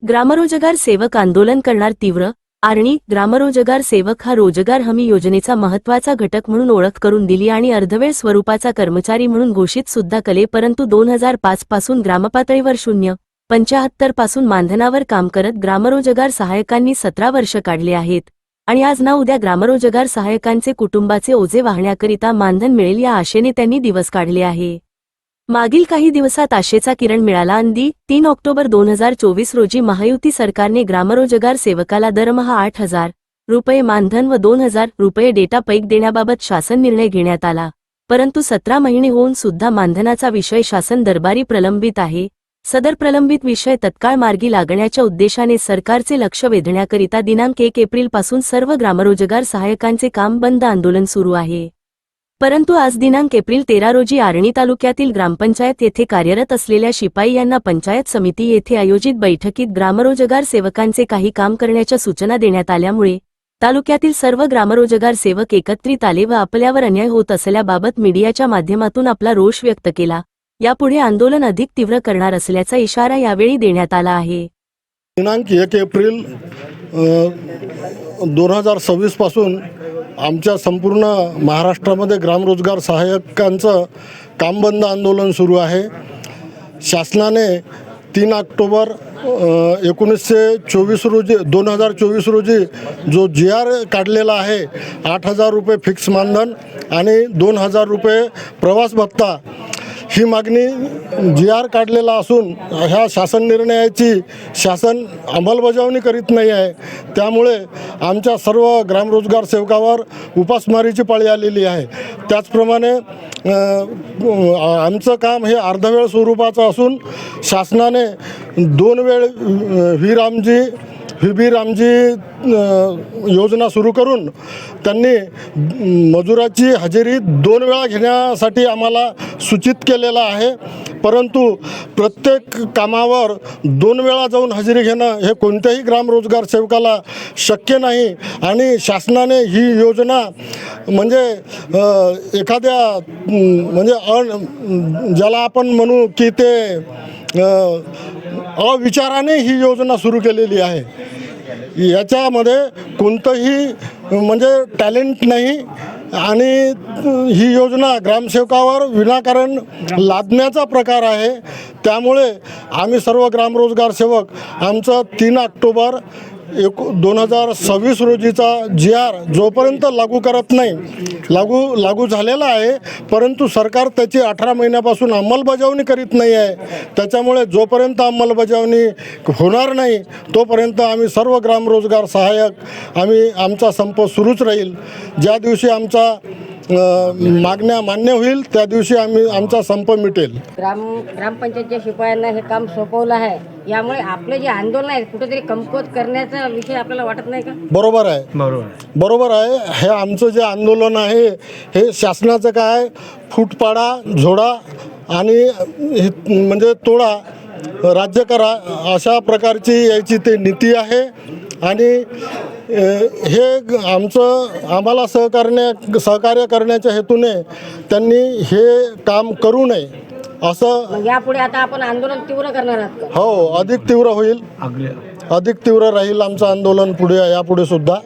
ग्रामरोजगार सेवक आंदोलन करणार तीव्र. आर्णी ग्रामरोजगार सेवक हा रोजगार हमी योजनेचा महत्त्वाचा घटक म्हणून ओळख करून दिली आणि अर्धवेळ स्वरूपाचा कर्मचारी म्हणून घोषित सुद्धा केले, परंतु 2005 पासून ग्रामपातळीवर 0.75 पासून मानधनावर काम करत ग्रामरोजगार सहाय्यकांनी 17 वर्ष काढले आहेत आणि आज ना उद्या ग्रामरोजगार सहाय्यकांचे कुटुंबाचे ओझे वाहण्याकरिता मानधन मिळेल या आशेने त्यांनी दिवस काढले आहे. मागील काही दिवसात आशेचा किरण मिळाला. अंदी 3 ऑक्टोबर 2024 रोजी महायुती सरकारने ग्रामरोजगार सेवकाला दरमहा 8,000 रुपये मानधन व 2,000 रुपये डेटा पैक देण्याबाबत शासन निर्णय घेण्यात आला, परंतु 17 महिने होऊन सुद्धा मानधनाचा विषय शासन दरबारी प्रलंबित आहे. सदर प्रलंबित विषय तत्काळ मार्गी लागण्याच्या उद्देशाने सरकारचे लक्ष वेधण्याकरिता दिनांक 1 एप्रिल पासून सर्व ग्रामरोजगार सहाय्यकांचे काम बंद आंदोलन सुरू आहे. परंतु आज दिनांक एप्रिल 13 रोजी आर्णी तालुक्यातील ग्रामपंचायत येथे कार्यरत असलेल्या शिपाई यांना पंचायत समिती येथे आयोजित बैठकीत ग्रामरोजगार सेवकांचे काही काम करण्याच्या सूचना देण्यात आल्यामुळे तालुक्यातील सर्व ग्रामरोजगार सेवक एकत्रित आले व आपल्यावर अन्याय होत असल्याबाबत मीडियाच्या माध्यमातून आपला रोष व्यक्त केला. यापुढे आंदोलन अधिक तीव्र करणार असल्याचा इशारा यावेळी देण्यात आला आहे. दिनांक 1 एप्रिल 2026 पासून आमच्या संपूर्ण महाराष्ट्रामध्ये ग्रामरोजगार सहाय्यकांचं कामबंद आंदोलन सुरू आहे. शासनाने 3 ऑक्टोबर 2024 रोजी जो GR काढलेला आहे, 8,000 रुपये फिक्स मानधन आणि 2,000 रुपये प्रवास भत्ता, ही मागणी GR काढलेला असून ह्या शासन निर्णयाची शासन अंमलबजावणी करीत नाही आहे. त्यामुळे आमच्या सर्व ग्रामरोजगार सेवकावर उपासमारीची पाळी आलेली आहे. त्याचप्रमाणे आमचं काम हे अर्धवेळ स्वरूपाचं असून शासनाने 2 वेळ व्ही रामजी योजना सुरू करून त्यांनी मजुराची हजेरी 2 वेळा घेण्यासाठी आम्हाला सूचित केलेलं आहे, परंतु प्रत्येक कामावर 2 वेळा जाऊन हजेरी घेणं हे कोणत्याही ग्रामरोजगार सेवकाला शक्य नाही. आणि शासनाने ही योजना म्हणजे एखाद्या ज्याला आपण म्हणू की ते अविचाराने ही योजना सुरू केलेली आहे. याच्यामध्ये कोणतंही टॅलेंट नाही आणि ही योजना ग्रामसेवकावर विनाकारण लादण्याचा प्रकार आहे. त्यामुळे आम्ही सर्व ग्रामरोजगार सेवक आमचं 3 ऑक्टोबर 2026 रोजीचा GR जोपर्यंत लागू करत नाही, लागू झालेला आहे, परंतु सरकार त्याची 18 महिन्यापासून अंमलबजावणी करीत नाही आहे. त्याच्यामुळे जोपर्यंत अंमलबजावणी होणार नाही तोपर्यंत आम्ही सर्व ग्रामरोजगार सहाय्यक आमचा संप सुरूच राहील. ज्या दिवशी आमचा मागण्या मान्य होईल त्या दिवशी आमचा संप मिटेल. ग्रामपंचायतच्या शिपायांना हे काम सोपवलं आहे, यामुळे आपले जे आंदोलन आहे कुठेतरी कमकुवत करण्याचा विषय आपल्याला वाटत नाही का? बरोबर आहे. हे आमचं जे आंदोलन आहे हे शासनाचं काय फूटपाडा झोडा आणि तोडा राज्य करा अशा प्रकारची याची ते नीती आहे. आणि हे आम्हाला सहकार्य करण्याच्या हेतूने त्यांनी हे काम करू नये असं. यापुढे आता आपण आंदोलन तीव्र करणार आहात? हो, अधिक तीव्र होईल, अधिक तीव्र राहील आमचं आंदोलन यापुढे सुद्धा.